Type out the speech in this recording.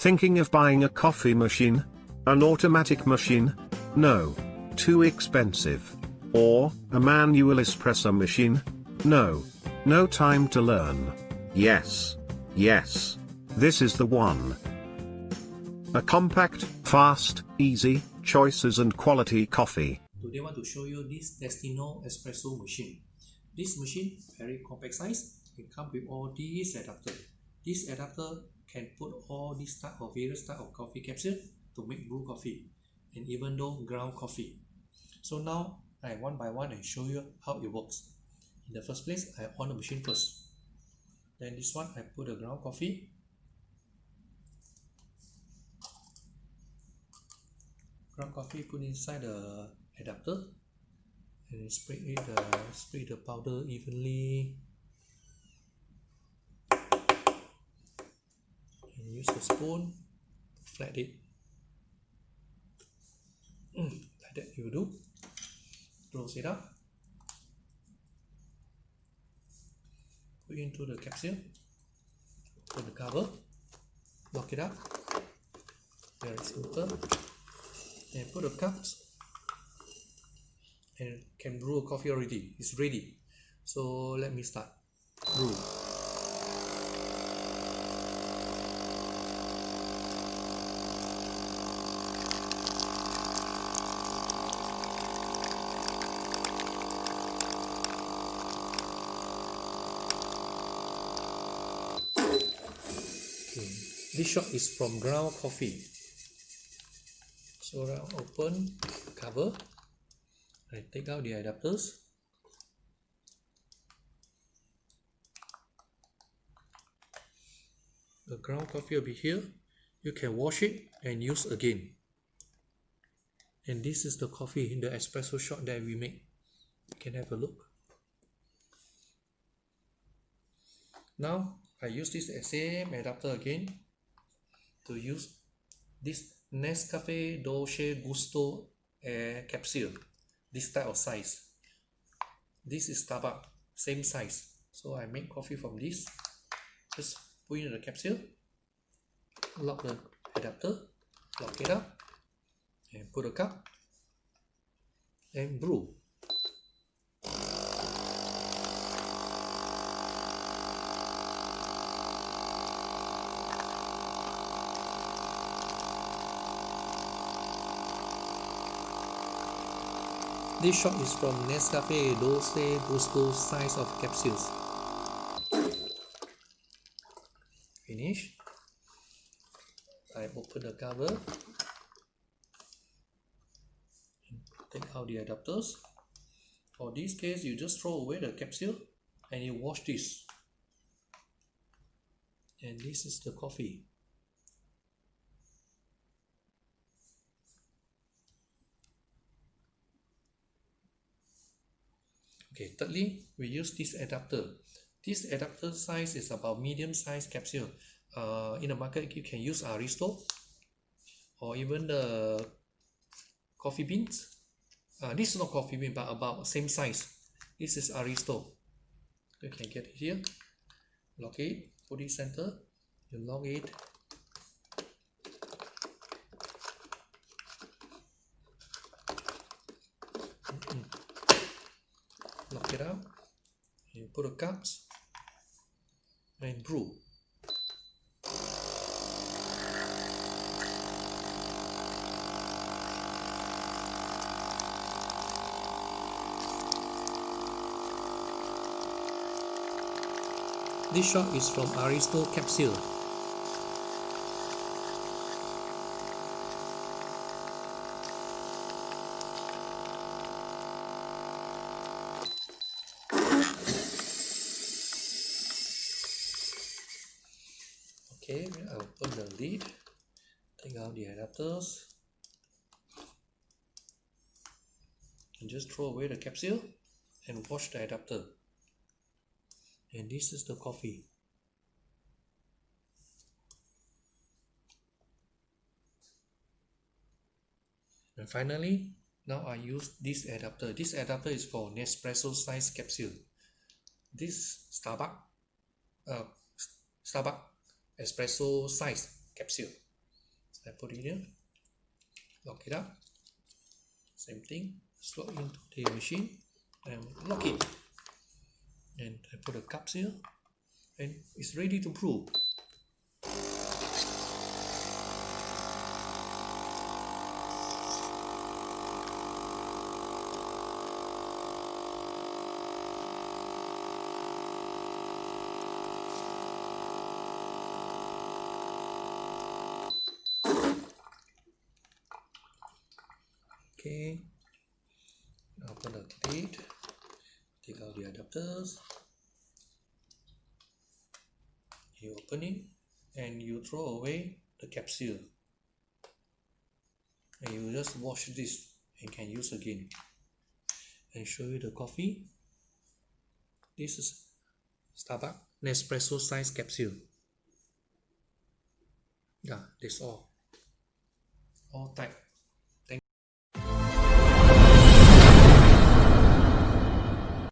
Thinking of buying a coffee machine? An automatic machine? No. Too expensive. Or, a manual espresso machine? No. No time to learn. Yes. Yes. This is the one. A compact, fast, easy, choices and quality coffee. Today I want to show you this Destino Espresso machine. This machine, very compact size, it comes with all these adapters. This adapter can put all these type of various type of coffee capsule to make brew coffee and even though ground coffee. So now I one by one and show you how it works. In the first place, I on the machine first. Then this one I put the ground coffee. Ground coffee put inside the adapter and spray the powder evenly. And use a spoon to flat it. Like that you do. Close it up. Put into the capsule. Put the cover. Lock it up. Very simple. And put the cups. And can brew a coffee already. It's ready. So let me start. Brew. This shot is from ground coffee. So I'll open the cover. I take out the adapters. The ground coffee will be here. You can wash it and use again. And this is the coffee in the espresso shot that we make. You can have a look. Now I use this same adapter again to use this Nescafe Dolce Gusto capsule, this type of size. This is Starbucks, same size. So I make coffee from this. Just put in the capsule, lock the adapter, lock it up, and put a cup, and brew. This shot is from Nescafe Dolce Gusto size of capsules. Finish. I open the cover. Take out the adapters. For this case, you just throw away the capsule and you wash this. And this is the coffee. Okay, thirdly, we use this adapter. This adapter size is about medium size capsule. In the market, you can use Aristo or even the coffee beans. This is not coffee bean, but about same size. This is Aristo. You can get it here. Lock it, put it center. You lock it. Lock it up, you put the cups and brew. This shot is from Aristo capsule. Okay, I'll open the lid, take out the adapters, and just throw away the capsule and wash the adapter. And this is the coffee. And finally, now I use this adapter. This adapter is for Nespresso size capsule. This Starbucks espresso size capsule. I put it here, lock it up, same thing, slot into the machine and lock it, and I put a capsule and it's ready to brew. Okay, open the lid, take out the adapters, you open it and you throw away the capsule and you just wash this and can use again. And show you the coffee. This is Starbucks Nespresso size capsule. Yeah, that's all tight.